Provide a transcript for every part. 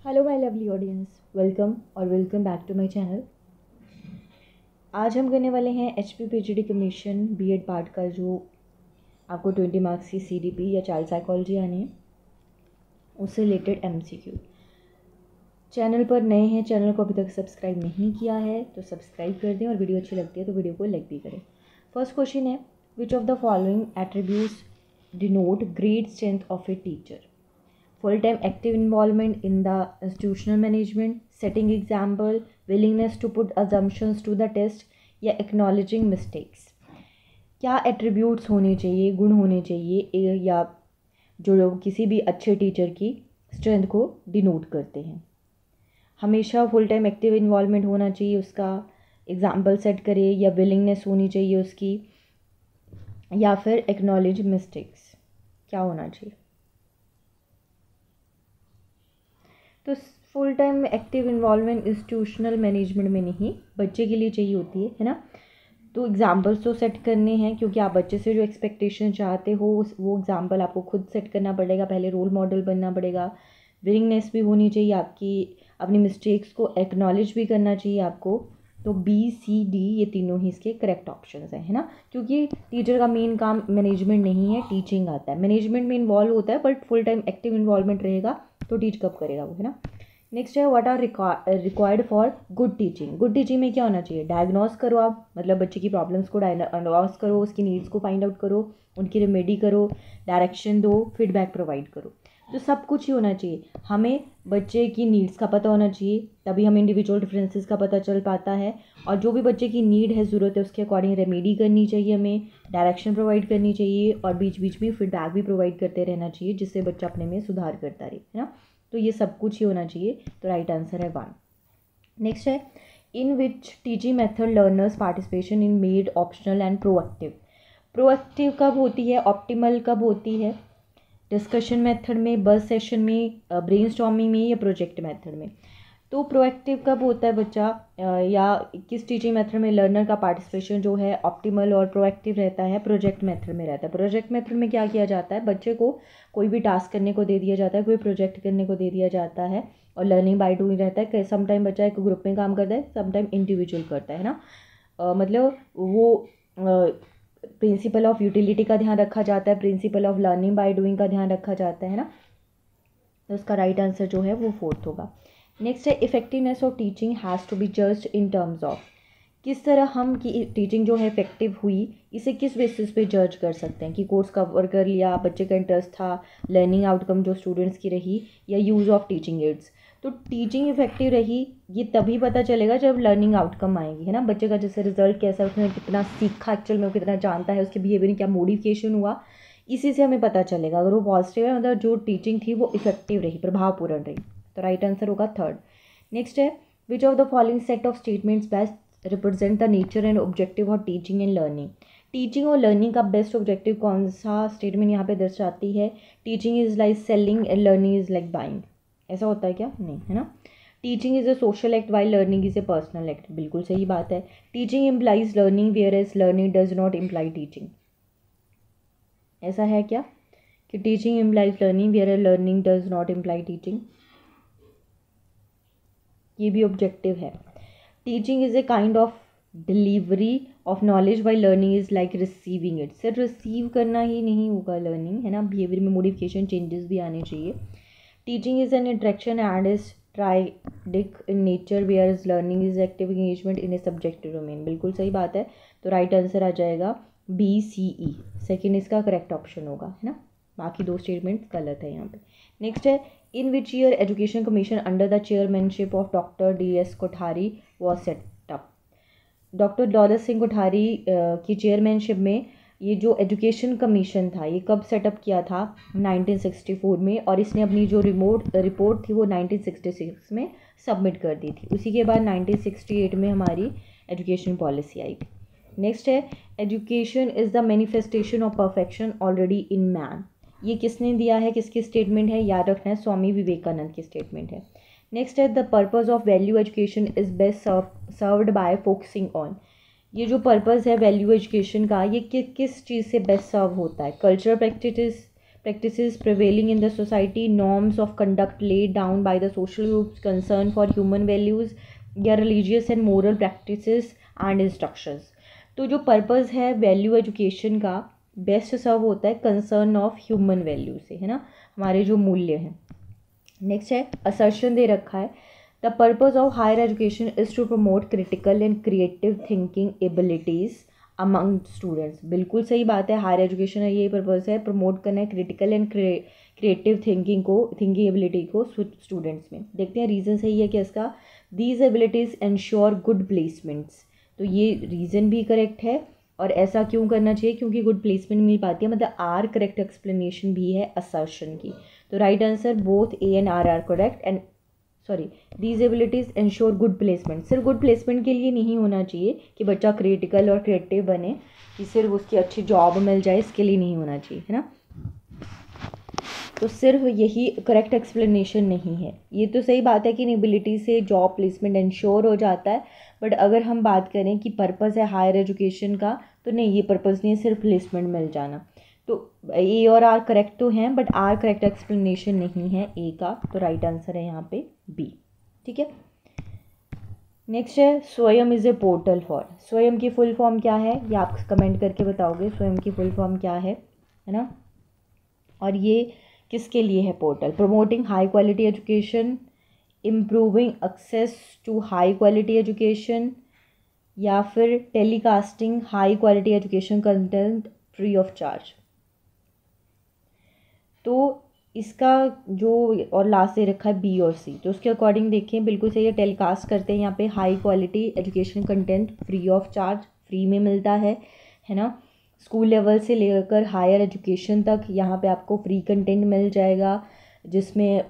Hello my lovely audience, welcome back to my channel. आज हम करने वाले हैं HP PGD commission BEd part का जो आपको 20 मार्क्स की CDP या चाइल्ड साइकोलॉजी आनी है उससे रिलेटेड MCQ। चैनल पर नए हैं, चैनल को अभी तक सब्सक्राइब नहीं किया है तो सब्सक्राइब कर दें और वीडियो अच्छी लगती है तो वीडियो को लाइक भी करें। फर्स्ट क्वेश्चन है, which of the following attributes denote great strength of a teacher? Full-time active involvement in the institutional management, setting example, willingness to put assumptions to the test या acknowledging mistakes। क्या attributes होने चाहिए, गुण होने चाहिए या जो किसी भी अच्छे टीचर की स्ट्रेंथ को डिनोट करते हैं? हमेशा फुल टाइम एक्टिव इन्वॉल्वमेंट होना चाहिए उसका, एग्जाम्पल सेट करे, या विलिंगनेस होनी चाहिए उसकी, या फिर एक्नॉलेज मिस्टेक्स। क्या होना चाहिए? तो full time active involvement institutional management में नहीं, बच्चे के लिए चाहिए होती है ना। तो एग्जाम्पल्स तो सेट करने हैं क्योंकि आप बच्चे से जो एक्सपेक्टेशन चाहते हो वो एग्जाम्पल आपको खुद सेट करना पड़ेगा, पहले रोल मॉडल बनना पड़ेगा। विलिंगनेस भी होनी चाहिए आपकी, अपनी मिस्टेक्स को एक्नॉलेज भी करना चाहिए आपको। तो B, C, D ये तीनों ही इसके करेक्ट ऑप्शंस हैं, है ना। क्योंकि टीचर का मेन काम मैनेजमेंट नहीं है, टीचिंग आता है। मैनेजमेंट में इन्वॉल्व होता है but full time active involvement रहेगा तो टीच कब करेगा वो, है ना। नेक्स्ट है, what are required for good teaching? Good teaching में क्या होना चाहिए? डायग्नोस करो आप, मतलब बच्चे की प्रॉब्लम्स को डायग्नोस करो, उसकी नीड्स को फाइंड आउट करो, उनकी रेमेडी करो, डायरेक्शन दो, फीडबैक प्रोवाइड करो। तो सब कुछ ही होना चाहिए। हमें बच्चे की नीड्स का पता होना चाहिए, तभी हमें इंडिविजुअल डिफरेंसेस का पता चल पाता है, और जो भी बच्चे की नीड है, ज़रूरत है, उसके अकॉर्डिंग रेमेडी करनी चाहिए, हमें डायरेक्शन प्रोवाइड करनी चाहिए, और बीच बीच में फीडबैक भी प्रोवाइड करते रहना चाहिए जिससे बच्चा अपने में सुधार करता रहे, है ना। तो ये सब कुछ ही होना चाहिए। तो राइट आंसर है 1। नेक्स्ट है, in which teaching method learners participation in made optional and proactive? Proactive कब होती है, ऑप्टिमल कब होती है? डिस्कशन मेथड में, बस सेशन में, ब्रेनस्टॉर्मिंग में, या प्रोजेक्ट मेथड में? तो प्रोएक्टिव कब होता है बच्चा, या किस टीचिंग मेथड में लर्नर का पार्टिसिपेशन जो है ऑप्टिमल और प्रोएक्टिव रहता है? प्रोजेक्ट मेथड में रहता है। प्रोजेक्ट मेथड में क्या किया जाता है, बच्चे को कोई भी टास्क करने को दे दिया जाता है, कोई प्रोजेक्ट करने को दे दिया जाता है, और लर्निंग बाय डूइंग रहता है। समटाइम बच्चा एक ग्रुप में काम करता है, समटाइम इंडिविजुअल करता है ना। मतलब वो प्रिंसिपल ऑफ यूटिलिटी का ध्यान रखा जाता है, principle of learning by doing का ध्यान रखा जाता है ना। तो उसका राइट आंसर जो है वो 4th होगा। नेक्स्ट है, effectiveness of teaching has to be judged in terms of? किस तरह हम की टीचिंग जो है इफेक्टिव हुई, इसे किस बेसिस पे जज कर सकते हैं कि कोर्स कवर कर लिया, बच्चे का इंटरेस्ट था, लर्निंग आउटकम जो स्टूडेंट्स की रही, या यूज़ ऑफ टीचिंग एड्स? तो टीचिंग इफेक्टिव रही ये तभी पता चलेगा जब लर्निंग आउटकम आएगी, है ना। बच्चे का जैसे रिजल्ट कैसा है, उसने कितना सीखा, एक्चुअल में वो कितना जानता है, उसके बिहेवियर में क्या मॉडिफिकेशन हुआ, इसी से हमें पता चलेगा। अगर वो पॉजिटिव है मतलब जो टीचिंग थी वो इफेक्टिव रही, प्रभावपूर्ण रही। तो राइट आंसर होगा 3rd। नेक्स्ट है, which of the following set of statements best represent the nature and objective of teaching and learning? Teaching और लर्निंग का बेस्ट ऑब्जेक्टिव कौन सा स्टेटमेंट यहाँ पे दर्शाती है? Teaching is like selling and learning is like buying. ऐसा होता है क्या? नहीं, है ना। Teaching is a social act while learning is a personal act. बिल्कुल सही बात है। Teaching implies learning whereas learning does not imply teaching. ऐसा है क्या कि teaching implies learning whereas learning does not imply teaching? ये भी ऑब्जेक्टिव है। Teaching is a kind of delivery of knowledge by learning is like receiving it. सिर्फ receive करना ही नहीं होगा लर्निंग, है ना। बिहेवियर में मॉडिफिकेशन, चेंजेस भी आने चाहिए। Teaching is an interaction and is triadic in nature whereas learning is active engagement in a subjective domain. बिल्कुल सही बात है। तो राइट आंसर आ जाएगा BCE। सेकेंड इसका करेक्ट ऑप्शन होगा, है ना। बाकी 2 स्टेटमेंट गलत है यहाँ पे। नेक्स्ट है, in which year education commission under the chairmanship of doctor DS Kothari was set up? Doctor Daulat Singh Kothari की चेयरमैनशिप में ये जो एजुकेशन कमीशन था ये कब सेटअप किया था? 1964 में, और इसने अपनी जो रिपोर्ट थी वो 1966 में सबमिट कर दी थी। उसी के बाद 1968 में हमारी एजुकेशन पॉलिसी आई थी। नेक्स्ट है, education is the manifestation of perfection already in man. ये किसने दिया है, किसकी स्टेटमेंट है? याद रखना है, स्वामी विवेकानंद की स्टेटमेंट है। नेक्स्ट है, the purpose of value education is best served bye focusing on. ये जो पर्पज़ है वैल्यू एजुकेशन का, ये किस चीज़ से बेस्ट सर्व होता है? Cultural practices prevailing in the society, norms of conduct laid down by the social groups concerned for human values या religious and moral practices and instructions. तो जो पर्पज़ है वैल्यू एजुकेशन का बेस्ट सर्व होता है कंसर्न ऑफ ह्यूमन वैल्यू से, है ना, हमारे जो मूल्य हैं. नेक्स्ट है असर्शन दे रखा है the purpose of higher education is to promote critical and creative thinking abilities among students. बिल्कुल सही बात है, हायर एजुकेशन का यही पर्पज़ है, प्रमोट करना है critical and creative thinking ability को स्टूडेंट्स में. देखते हैं रीज़न सही है कि इसका these abilities ensure good placements. तो ये रीज़न भी करेक्ट है और ऐसा क्यों करना चाहिए, क्योंकि गुड प्लेसमेंट मिल पाती है, मतलब आर करेक्ट एक्सप्लेनेशन भी है असर्शन की. तो right answer both A and R correct. And sorry, these abilities ensure good placement. सिर्फ गुड प्लेसमेंट के लिए नहीं होना चाहिए कि बच्चा क्रिटिकल और क्रिएटिव बने, कि सिर्फ उसकी अच्छी जॉब मिल जाए, इसके लिए नहीं होना चाहिए, है ना. तो सिर्फ यही करेक्ट एक्सप्लेनेशन नहीं है. ये तो सही बात है कि एबिलिटी से जॉब प्लेसमेंट इंश्योर हो जाता है, बट अगर हम बात करें कि पर्पज़ है हायर एजुकेशन का, तो नहीं, ये पर्पज़ नहीं है सिर्फ प्लेसमेंट मिल जाना. तो ए और आर करेक्ट तो हैं, बट आर करेक्ट एक्सप्लेनेशन नहीं है ए का. तो राइट आंसर है यहाँ पे बी. ठीक है. नेक्स्ट है स्वयं इज़ ए पोर्टल फॉर. स्वयं की फुल फॉर्म क्या है, ये आप कमेंट करके बताओगे स्वयं की फुल फॉर्म क्या है ना. और ये किसके लिए है portal. Promoting high quality education, improving access to high quality education, या फिर telecasting high quality education content free of charge. तो इसका जो और लास्ट दे रखा है बी और सी, तो उसके अकॉर्डिंग देखें बिल्कुल सही है. टेलीकास्ट करते हैं यहाँ पे high quality education content free of charge, free में मिलता है ना. स्कूल लेवल से लेकर हायर एजुकेशन तक यहाँ पे आपको फ्री कंटेंट मिल जाएगा, जिसमें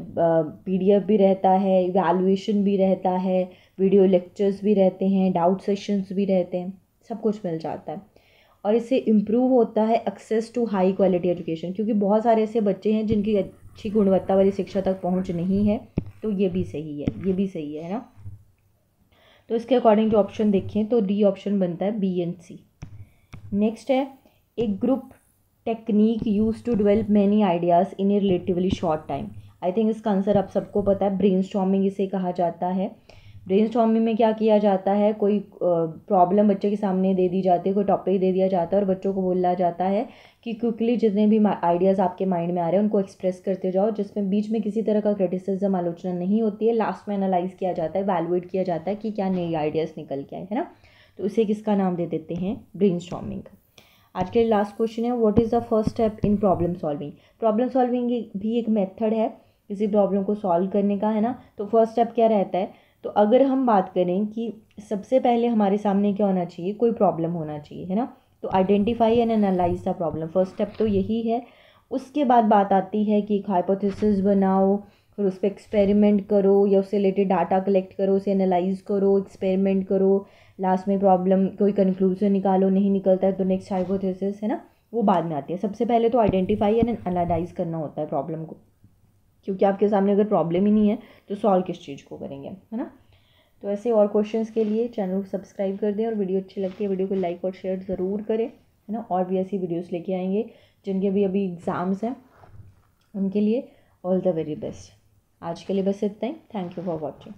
PDF भी रहता है, इवैल्यूएशन भी रहता है, वीडियो लेक्चर्स भी रहते हैं, डाउट सेशंस भी रहते हैं, सब कुछ मिल जाता है. और इससे इम्प्रूव होता है access to high quality education, क्योंकि बहुत सारे ऐसे बच्चे हैं जिनकी अच्छी गुणवत्ता वाली शिक्षा तक पहुंच नहीं है. तो ये भी सही है, ये भी सही है ना. तो इसके अकॉर्डिंग जो ऑप्शन देखें तो डी ऑप्शन बनता है बी एंड सी. नेक्स्ट है a group technique use to develop many ideas in a relatively short time. I think इसका आंसर आप सबको पता है, ब्रेनस्टॉर्मिंग इसे कहा जाता है. ब्रेनस्टॉर्मिंग में क्या किया जाता है, कोई प्रॉब्लम बच्चे के सामने दे दी जाती है, कोई टॉपिक दे दिया जाता है और बच्चों को बोला जाता है कि क्विकली जितने भी आइडियाज़ आपके माइंड में आ रहे हैं उनको एक्सप्रेस करते जाओ, जिसमें बीच में किसी तरह का क्रिटिसिज्म आलोचना नहीं होती है. लास्ट में एनालाइज किया जाता है, वैल्यूएट किया जाता है कि क्या नई आइडियाज़ निकल के आए, है ना. तो उसे किसका नाम दे देते हैं, ब्रेनस्टॉर्मिंग का. आज के लिए लास्ट क्वेश्चन है, what is the first step in problem solving. Problem solving भी एक मेथड है किसी प्रॉब्लम को सॉल्व करने का, है ना. तो फर्स्ट स्टेप क्या रहता है, तो अगर हम बात करें कि सबसे पहले हमारे सामने क्या होना चाहिए, कोई प्रॉब्लम होना चाहिए, है ना. तो identify and analyse the problem, first step तो यही है. उसके बाद बात आती है कि एक हाइपोथेसिस बनाओ, फिर उस पर एक्सपेरिमेंट करो या उससे रिलेटेड डाटा कलेक्ट करो, उसे एनालाइज करो, एक्सपेरिमेंट करो, लास्ट में प्रॉब्लम कोई कंक्लूजन निकालो, नहीं निकलता है तो नेक्स्ट हाइपोथेसिस, है ना, वो बाद में आती है. सबसे पहले तो आइडेंटिफाई एंड एनालाइज करना होता है प्रॉब्लम को, क्योंकि आपके सामने अगर प्रॉब्लम ही नहीं है तो सॉल्व किस चीज़ को करेंगे, है ना. तो ऐसे और क्वेश्चंस के लिए चैनल को सब्सक्राइब कर दें और वीडियो अच्छी लगती है वीडियो को लाइक और शेयर ज़रूर करें, है ना. और भी ऐसी वीडियोस लेके आएंगे जिनके भी अभी एग्ज़ाम्स हैं उनके लिए. All the very best. आज के लिए बस इतना ही. Thank you for watching.